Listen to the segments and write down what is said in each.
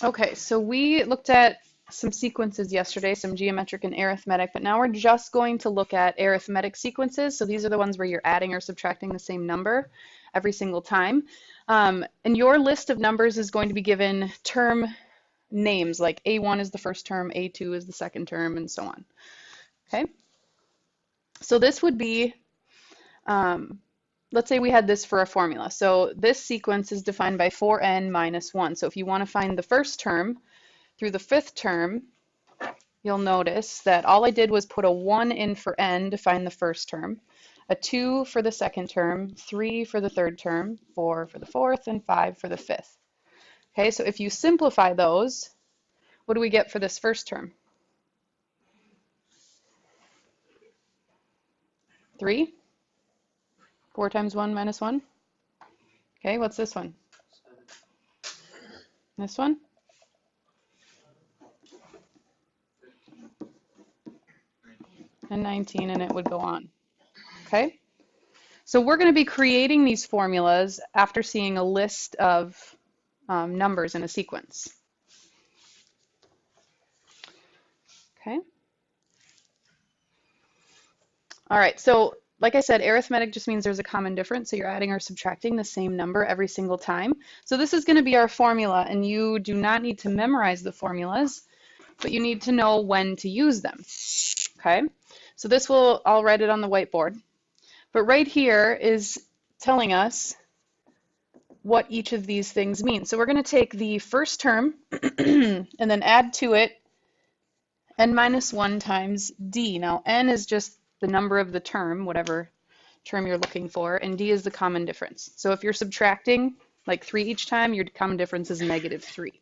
Okay, so we looked at some sequences yesterday, some geometric and arithmetic, but now we're just going to look at arithmetic sequences. So these are the ones where you're adding or subtracting the same number every single time. And your list of numbers is going to be given term names, like A1 is the first term, A2 is the second term, and so on. Okay, so this would be, let's say we had this for a formula. So this sequence is defined by 4n minus 1. So if you want to find the first term through the fifth term, you'll notice that all I did was put a 1 in for n to find the first term, a 2 for the second term, 3 for the third term, 4 for the fourth, and 5 for the fifth. Okay, so if you simplify those, what do we get for this first term? 3? 4 times 1 minus 1? Okay, what's this one? This one? And 19, and it would go on. Okay? So we're going to be creating these formulas after seeing a list of numbers in a sequence. Okay? All right, so like I said, arithmetic just means there's a common difference, so you're adding or subtracting the same number every single time. So this is going to be our formula, and you do not need to memorize the formulas, but you need to know when to use them. Okay? So this will, I'll write it on the whiteboard. But right here is telling us what each of these things mean. So we're going to take the first term and then add to it n minus 1 times d. Now n is just the number of the term, whatever term you're looking for, and d is the common difference. So if you're subtracting like 3 each time, your common difference is negative 3.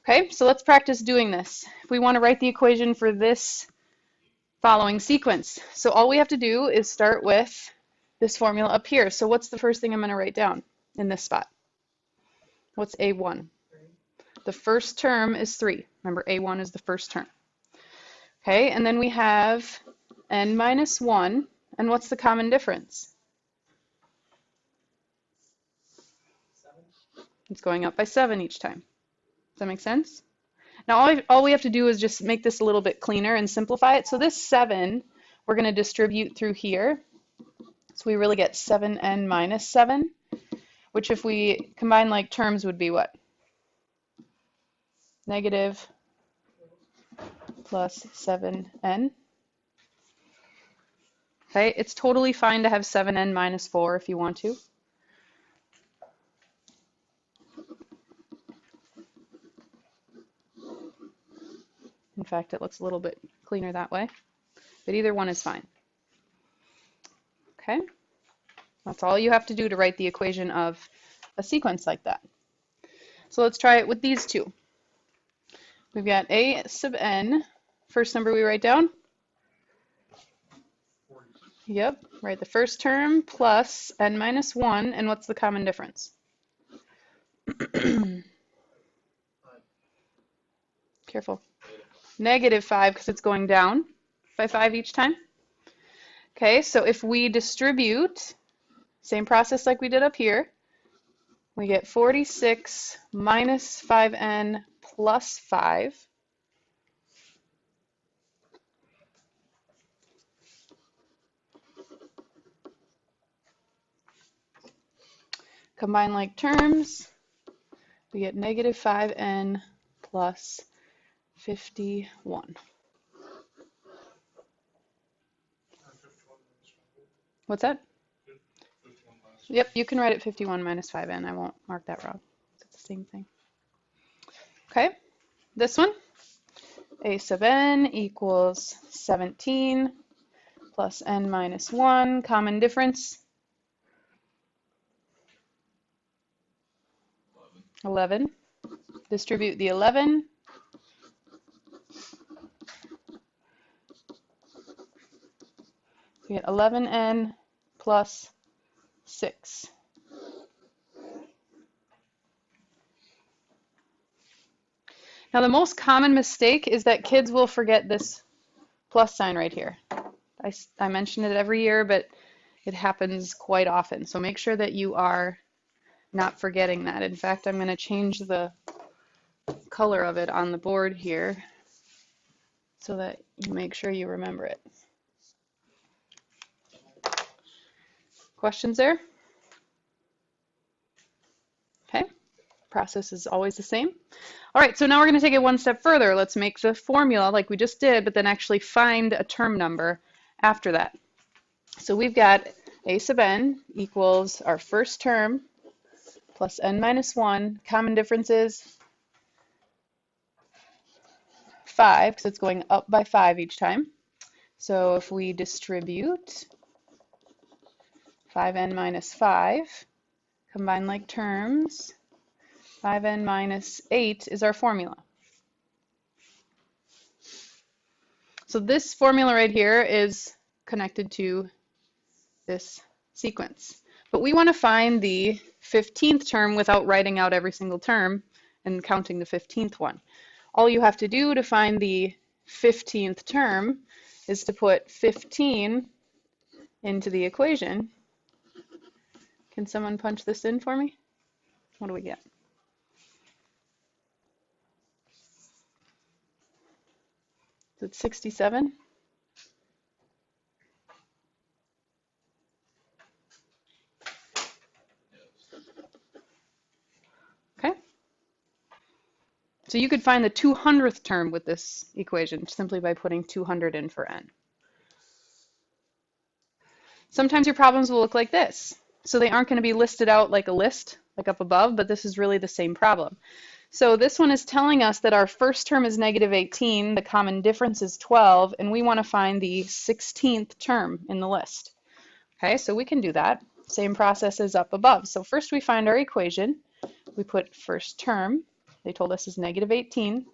Okay, so let's practice doing this. If we want to write the equation for this following sequence, so all we have to do is start with this formula up here. So what's the first thing I'm going to write down in this spot? What's A1? The first term is 3. Remember, A1 is the first term. Okay, and then we have n minus 1, and what's the common difference? 7. It's going up by 7 each time. Does that make sense? Now all we have to do is just make this a little bit cleaner and simplify it. So this 7, we're going to distribute through here. So we really get 7n minus 7, which if we combine like terms would be what? Negative plus 7n. Okay, it's totally fine to have 7n minus 4 if you want to. In fact, it looks a little bit cleaner that way, but either one is fine. Okay, that's all you have to do to write the equation of a sequence like that. So let's try it with these two. We've got a sub n, first number we write down. 40. Yep, write the first term plus n minus 1, and what's the common difference? Careful. Negative 5, because it's going down by 5 each time. Okay, so if we distribute, same process like we did up here, we get 46 minus 5n plus 5. Combine like terms, we get negative 5n plus 51. What's that? 51 minus Yep, you can write it 51 minus 5n. I won't mark that wrong. It's the same thing. Okay, this one, a sub n equals 17 plus n minus 1, common difference, 11. Distribute the 11. We get 11n plus 6. Now the most common mistake is that kids will forget this plus sign right here. I mention it every year, but it happens quite often. So make sure that you are not forgetting that. In fact, I'm going to change the color of it on the board here so that you make sure you remember it. Questions there? Okay, process is always the same. All right, so now we're going to take it one step further. Let's make the formula like we just did, but then actually find a term number after that. So we've got a sub n equals our first term plus n minus 1. Common difference is 5 because it's going up by 5 each time. So if we distribute 5n minus 5, combine like terms, 5n minus 8 is our formula. So this formula right here is connected to this sequence. But we want to find the 15th term without writing out every single term and counting the 15th one. All you have to do to find the 15th term is to put 15 into the equation. Can someone punch this in for me? What do we get? Is it 67? Okay. So you could find the 200th term with this equation simply by putting 200 in for n. Sometimes your problems will look like this. So they aren't going to be listed out like a list, like up above, but this is really the same problem. So this one is telling us that our first term is negative 18, the common difference is 12, and we want to find the 16th term in the list. Okay, so we can do that. Same process as up above. So first we find our equation. We put first term, they told us is negative 18,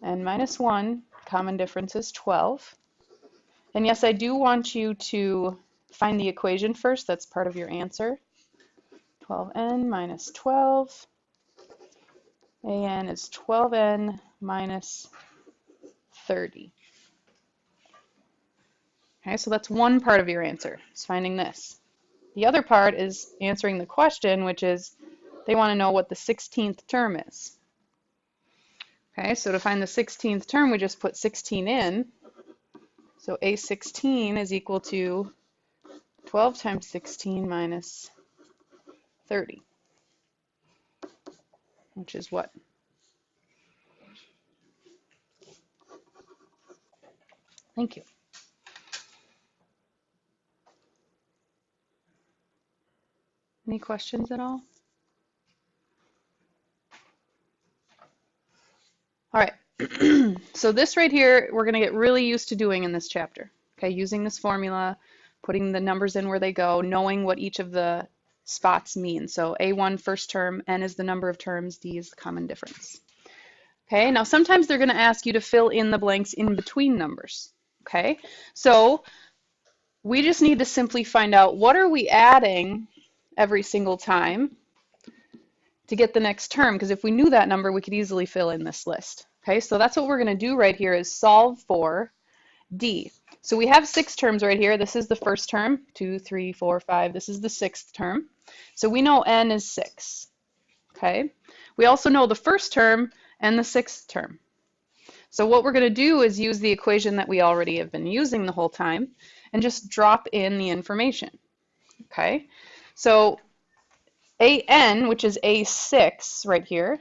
n minus 1, common difference is 12. And yes, I do want you to find the equation first. That's part of your answer. 12n minus 12. an is 12n minus 30. Okay, so that's one part of your answer, is finding this. The other part is answering the question, which is they want to know what the 16th term is. Okay, so to find the 16th term, we just put 16 in. So A16 is equal to 12 times 16 minus 30, which is what? Thank you. Any questions at all? All right, so this right here, we're going to get really used to doing in this chapter. Okay, using this formula, putting the numbers in where they go, knowing what each of the spots mean. So A1 first term, n is the number of terms, d is the common difference. Okay, now sometimes they're going to ask you to fill in the blanks in between numbers. Okay, so we just need to simply find out what are we adding every single time to get the next term, because if we knew that number, we could easily fill in this list. Okay, so that's what we're going to do right here is solve for D. So we have 6 terms right here. This is the first term, 2, 3, 4, 5. This is the 6th term. So we know n is 6. Okay, we also know the first term and the 6th term. So what we're going to do is use the equation that we already have been using the whole time and just drop in the information. Okay, so an, which is A6 right here,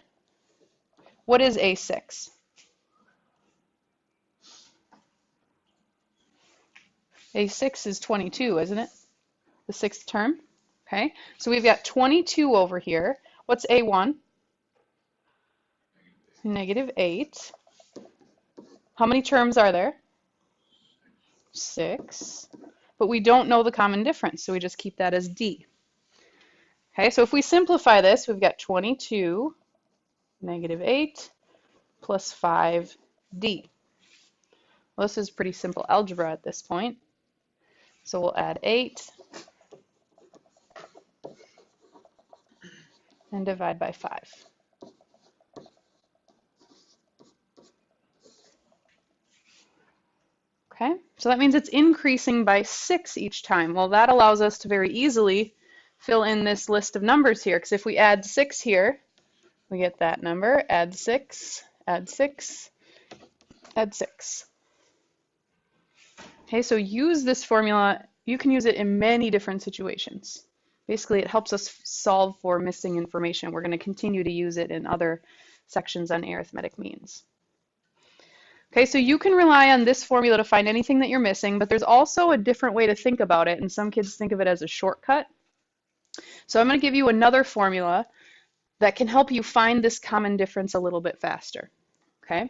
what is A6? A6 is 22, isn't it? The 6th term. Okay, so we've got 22 over here. What's A1? Negative 8. How many terms are there? 6. But we don't know the common difference, so we just keep that as D. Okay, so if we simplify this, we've got 22, negative 8, plus 5D. Well, this is pretty simple algebra at this point. So we'll add 8 and divide by 5. Okay, so that means it's increasing by 6 each time. Well, that allows us to very easily fill in this list of numbers here, because if we add 6 here, We get that number, add 6, add 6, add 6. Okay, so use this formula. You can use it in many different situations. Basically, it helps us solve for missing information. We're going to continue to use it in other sections on arithmetic means. Okay, so you can rely on this formula to find anything that you're missing, but there's also a different way to think about it, and some kids think of it as a shortcut. So I'm going to give you another formula that can help you find this common difference a little bit faster. Okay,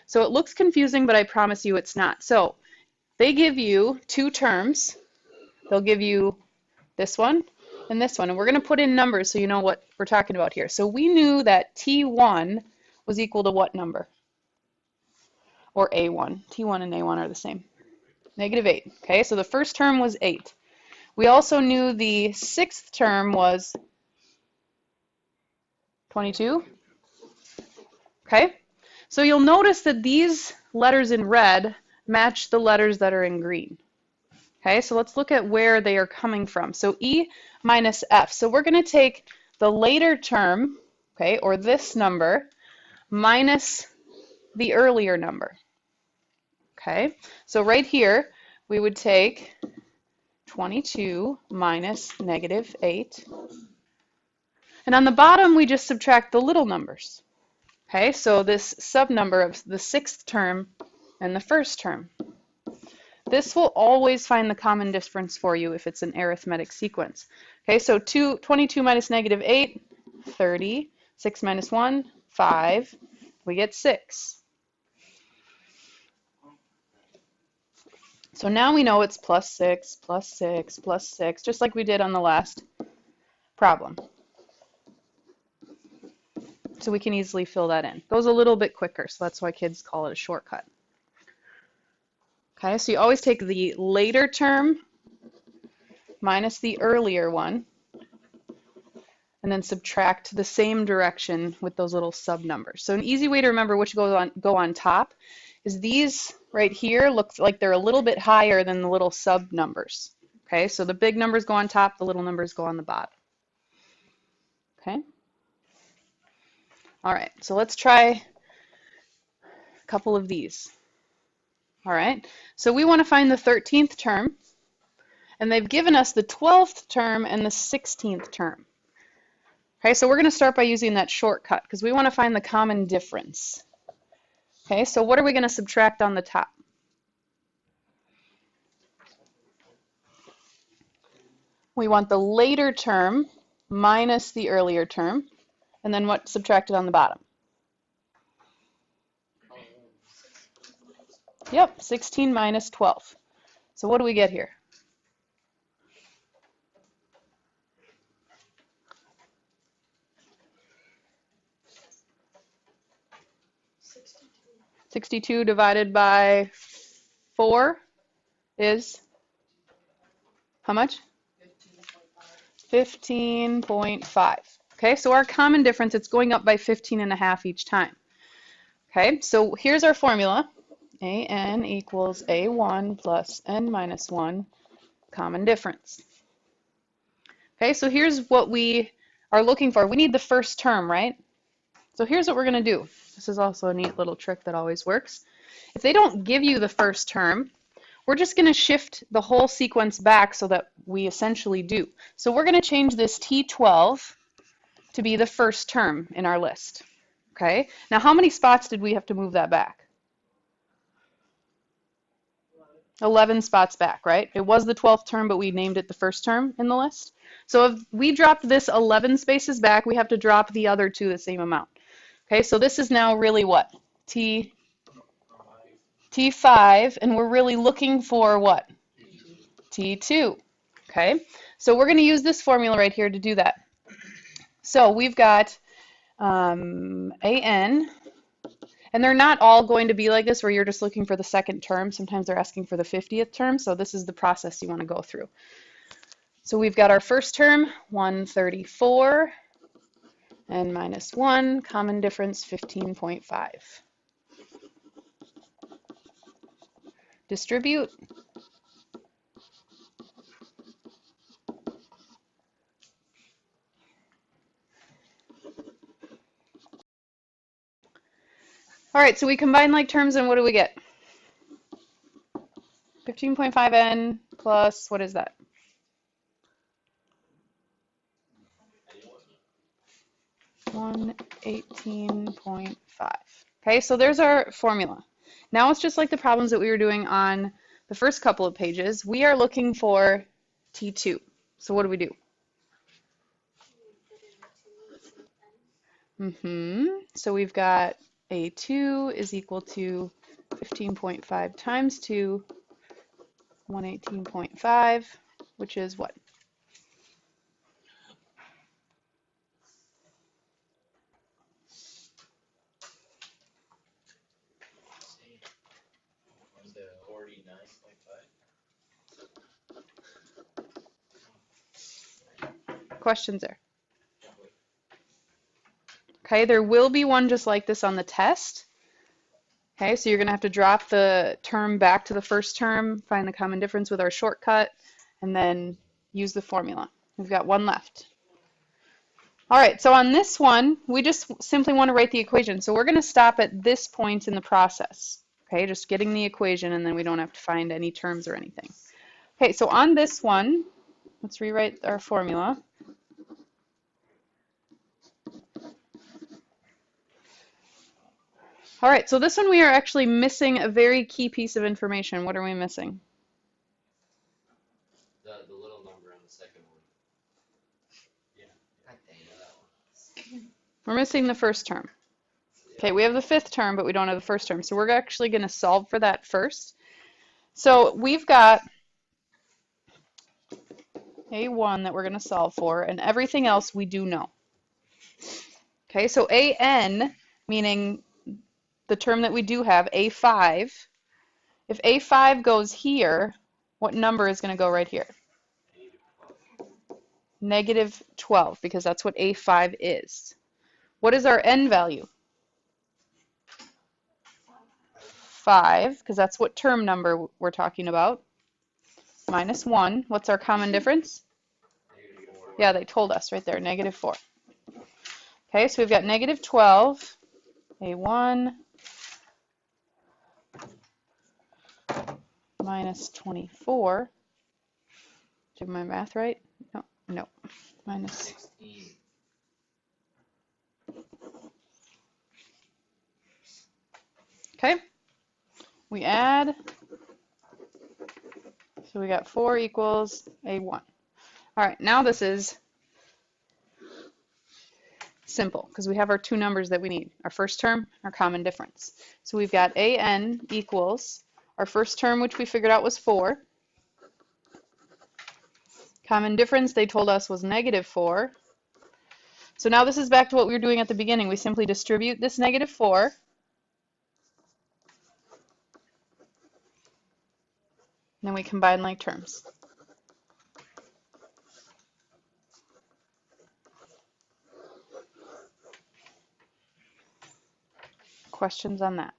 so it looks confusing, but I promise you it's not. So they give you two terms. They'll give you this one and this one, and we're going to put in numbers so you know what we're talking about here. So we knew that T1 was equal to what number? Or A1. T1 and A1 are the same. -8. Okay, so the first term was 8. We also knew the sixth term was 22. Okay, so you'll notice that these letters in red match the letters that are in green. Okay, so let's look at where they are coming from. So E minus F. So we're going to take the later term, okay, or this number, minus the earlier number. Okay, so right here, we would take 22 minus -8. And on the bottom, we just subtract the little numbers. Okay, so this subnumber of the sixth term and the first term. This will always find the common difference for you if it's an arithmetic sequence. Okay, so 22 minus -8, 30. 6 minus 1, 5. We get 6. So now we know it's plus 6, plus 6, plus 6, just like we did on the last problem. So we can easily fill that in. Goes a little bit quicker, so that's why kids call it a shortcut. Okay, so you always take the later term minus the earlier one, and then subtract the same direction with those little sub numbers. So an easy way to remember which go on top is these right here look like they're a little bit higher than the little sub numbers. Okay, so the big numbers go on top, the little numbers go on the bottom. Okay. All right, so let's try a couple of these. All right, so we want to find the 13th term, and they've given us the 12th term and the 16th term. Okay, so we're going to start by using that shortcut because we want to find the common difference. Okay, so what are we going to subtract on the top? We want the later term minus the earlier term, and then what subtracted on the bottom? Yep, 16 minus 12. So what do we get here? 62 divided by 4 is how much? 15.5. Okay, so our common difference, it's going up by 15.5 each time. Okay, so here's our formula. AN equals A1 plus N minus 1 common difference. Okay, so here's what we are looking for. We need the first term, right? So here's what we're going to do. This is also a neat little trick that always works. If they don't give you the first term, we're just going to shift the whole sequence back so that we essentially do. So we're going to change this T12 to be the first term in our list. Okay, now how many spots did we have to move that back? 11 spots back, right? It was the 12th term, but we named it the first term in the list. So if we dropped this 11 spaces back, we have to drop the other two the same amount. Okay, so this is now really what? T5, and we're really looking for what? T2. Okay, so we're going to use this formula right here to do that. So we've got AN, and they're not all going to be like this where you're just looking for the second term. Sometimes they're asking for the 50th term, so this is the process you want to go through. So we've got our first term, 134, and minus 1, common difference 15.5. Distribute. All right, so we combine like terms and what do we get? 15.5n plus, what is that? 118.5. Okay, so there's our formula. Now it's just like the problems that we were doing on the first couple of pages. We are looking for T2. So what do we do? So we've got A2 is equal to 15.5 times 2, 118.5, which is what? The 49.5. Questions there? Okay, there will be one just like this on the test. Okay, so you're going to have to drop the term back to the first term, find the common difference with our shortcut, and then use the formula. We've got one left. All right, so on this one, we just simply want to write the equation. So we're going to stop at this point in the process. Okay, just getting the equation, and then we don't have to find any terms or anything. Okay, so on this one, let's rewrite our formula. All right, so this one we are actually missing a very key piece of information. What are we missing? The little number on the second one. Yeah. I think that one. We're missing the first term. Okay, we have the fifth term, but we don't have the first term. So we're actually going to solve for that first. So we've got A1 that we're going to solve for, and everything else we do know. Okay, so AN, meaning the term that we do have, A5, if A5 goes here, what number is going to go right here? Negative 12, because that's what A5 is. What is our N value? 5, because that's what term number we're talking about. Minus 1. What's our common difference? Yeah, they told us right there, negative 4. Okay, so we've got negative 12, A1, minus 24. Do my math right? No, no. Minus 16. Okay, we add, so we got 4 equals A1. All right, now this is simple because we have our two numbers that we need, our first term, our common difference. So we've got AN equals our first term, which we figured out was 4. Common difference, they told us, was negative 4. So now this is back to what we were doing at the beginning. We simply distribute this negative 4. And then we combine like terms. Questions on that?